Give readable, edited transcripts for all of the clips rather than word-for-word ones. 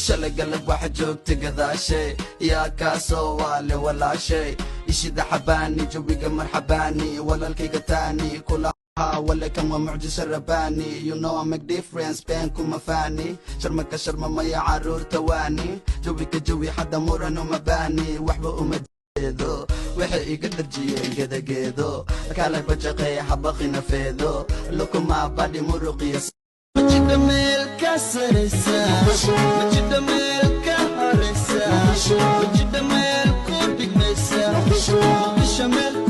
shalay galab waxa joogta gadaashay yaa kaasoo waale walaashay ishida xabaani jawiga marxabaani walaalkayga taani kula ولا كم معجزة رباني you know I make difference بينكم مفاني شرمك شرمة ما يعرور تواني جويك جوي حدا مرن ومباني وحبة ومجيدو وحي يقدر جيين كده جيدو كالك بجاقي حبقي نفيدو لكم مع بعضي مرقي مجد ملك سرسا مجد ملك هرسا مجد ملك ودك مسا مجد ملك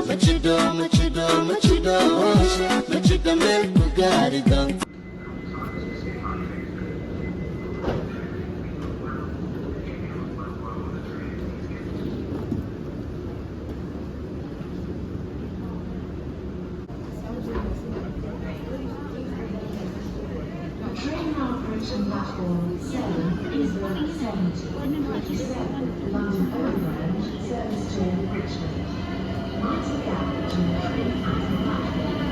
Machido, machido, machido, machido milk Bugatti don't. Train operation platform 7 is running 27 London Overground service to Richmond. Once again, to the train platform.